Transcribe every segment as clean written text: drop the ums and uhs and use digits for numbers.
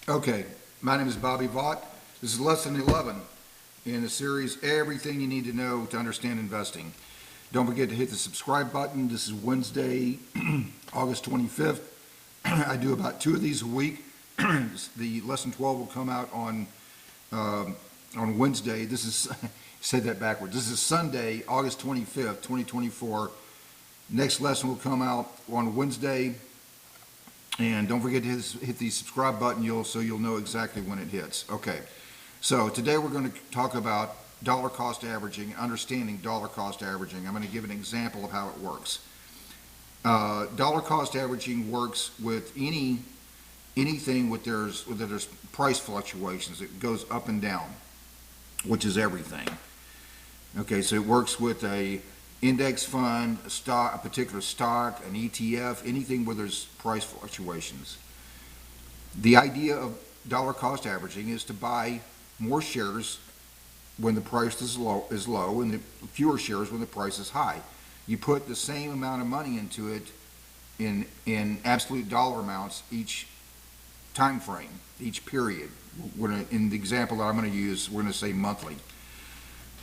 Okay, my name is Bobby Vaught. This is lesson 11 in the series Everything You Need to Know to Understand Investing. Don't forget to hit the subscribe button. This is Wednesday, August 25th. I do about two of these a week. The lesson 12 will come out on Wednesday. This is, said that backwards. This is Sunday, August 25th, 2024. Next lesson will come out on Wednesday. And don't forget to hit the subscribe button so you'll know exactly when it hits. Okay, so today we're going to talk about dollar cost averaging, understanding dollar cost averaging. I'm going to give an example of how it works. Dollar cost averaging works with anything with there's price fluctuations. It goes up and down, which is everything. Okay, so it works with a index fund, a particular stock, an ETF, anything where there's price fluctuations. The idea of dollar cost averaging is to buy more shares when the price is low and fewer shares when the price is high. You put the same amount of money into it in absolute dollar amounts each time frame, each period. In the example that I'm going to use, we're going to say monthly.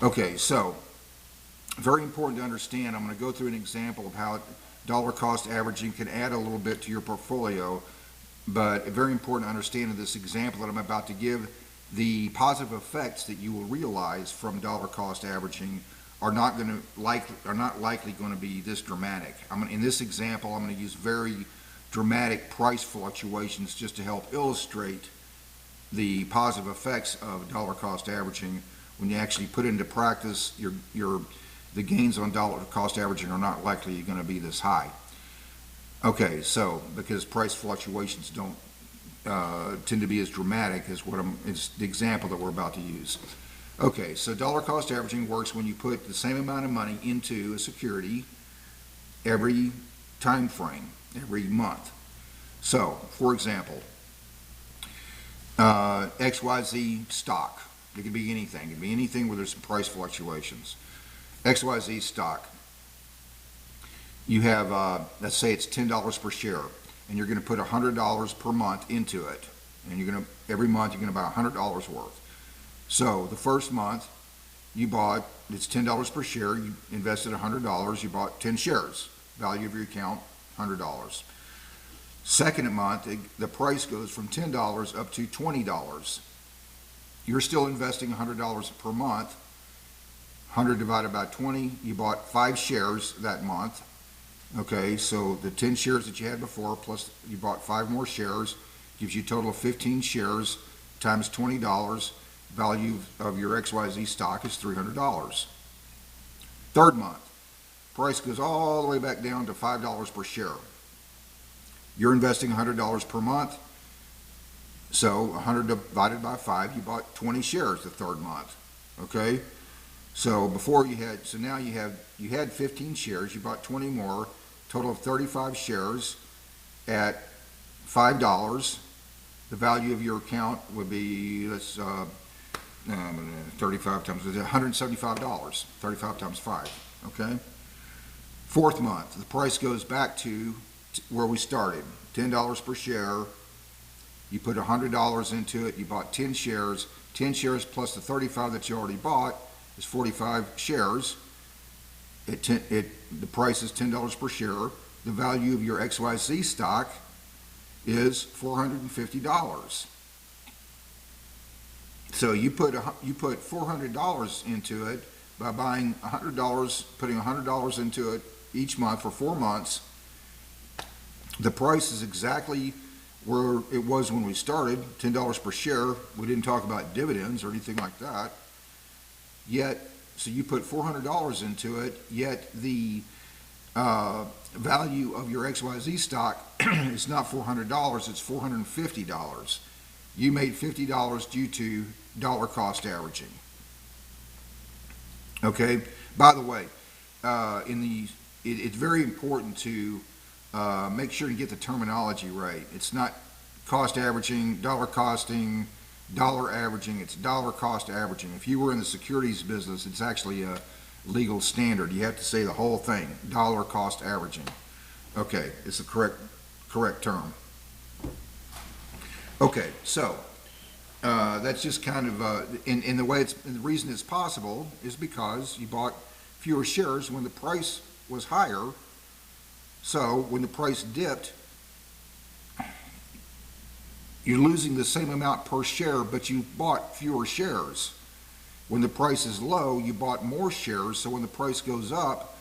Okay, so very important to understand. I'm going to go through an example of how dollar cost averaging can add a little bit to your portfolio, but very important to understand in this example that I'm about to give, the positive effects that you will realize from dollar cost averaging are not likely going to be this dramatic. In this example, I'm going to use very dramatic price fluctuations just to help illustrate the positive effects of dollar cost averaging. When you actually put into practice, the gains on dollar cost averaging are not likely going to be this high. Okay, so because price fluctuations don't tend to be as dramatic as it's the example that we're about to use. Okay, so dollar cost averaging works when you put the same amount of money into a security every time frame, every month. So, for example, XYZ stock. It could be anything. It could be anything where there's some price fluctuations. XYZ stock. You have, let's say it's $10 per share, and you're going to put $100 per month into it, and every month you're going to buy $100 worth. So the first month it's $10 per share. You invested $100. You bought 10 shares. Value of your account $100. Second month, the price goes from $10 up to $20. You're still investing $100 per month. 100 divided by 20, you bought 5 shares that month. Okay, so the 10 shares that you had before, plus you bought 5 more shares, gives you a total of 15 shares times $20. Value of your XYZ stock is $300. Third month, price goes all the way back down to $5 per share. You're investing $100 per month, so 100 divided by 5, you bought 20 shares the third month. Okay? So now you had 15 shares, you bought 20 more, total of 35 shares at $5. The value of your account would be, 35 times, $175, 35 times 5, okay? Fourth month, the price goes back to where we started, $10 per share. You put $100 into it, you bought 10 shares plus the 35 that you already bought, is 45 shares. The price is $10 per share. The value of your XYZ stock is $450. So you put $400 into it by buying $100, putting $100 into it each month for 4 months. The price is exactly where it was when we started, $10 per share. We didn't talk about dividends or anything like that. So you put $400 into it, yet the value of your XYZ stock is not $400, it's $450. You made $50 due to dollar cost averaging. Okay, by the way, it's very important to make sure you get the terminology right. It's not cost averaging, dollar costing, dollar averaging, it's dollar cost averaging. If you were in the securities business, it's actually a legal standard. You have to say the whole thing, dollar cost averaging. Okay, it's the correct term. Okay, so, that's just kind of, in the way the reason it's possible is because you bought fewer shares when the price was higher. So when the price dipped, you're losing the same amount per share, but you bought fewer shares. When the price is low, you bought more shares, so when the price goes up,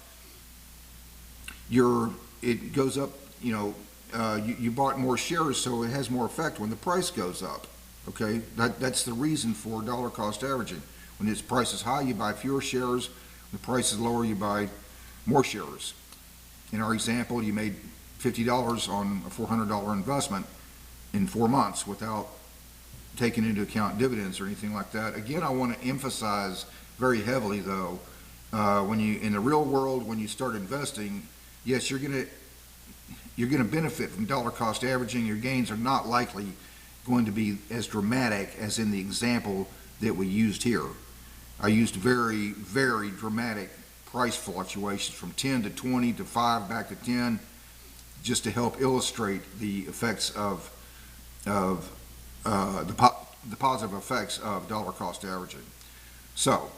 it goes up, you bought more shares, so it has more effect when the price goes up. Okay, that's the reason for dollar cost averaging. When its price is high, you buy fewer shares. When the price is lower, you buy more shares. In our example, you made $50 on a $400 investment in 4 months without taking into account dividends or anything like that. Again, I want to emphasize very heavily, though, in the real world, when you start investing, yes, you're going to benefit from dollar cost averaging. Your gains are not likely going to be as dramatic as in the example that we used here. I used very, very dramatic price fluctuations from 10 to 20 to 5 back to 10, just to help illustrate the effects of the positive effects of dollar cost averaging. So,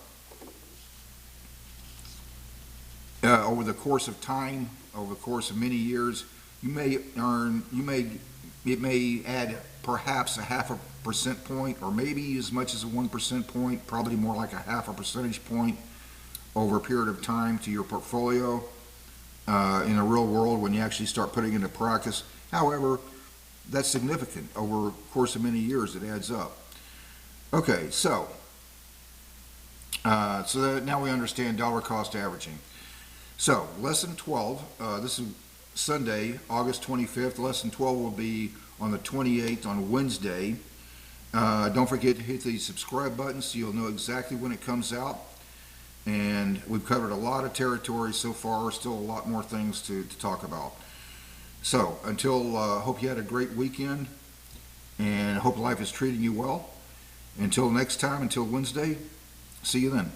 over the course of time, over the course of many years, it may add perhaps a 0.5% point, or maybe as much as a 1% point, probably more like a 0.5 percentage point over a period of time to your portfolio in the real world when you actually start putting it into practice. However, that's significant. Over the course of many years, it adds up. Okay, so now we understand dollar cost averaging. So, lesson 12, this is Sunday, August 25th. Lesson 12 will be on the 28th, on Wednesday. Don't forget to hit the subscribe button so you'll know exactly when it comes out. And we've covered a lot of territory so far, still a lot more things to talk about. So, hope you had a great weekend, and hope life is treating you well. Until next time, until Wednesday, see you then.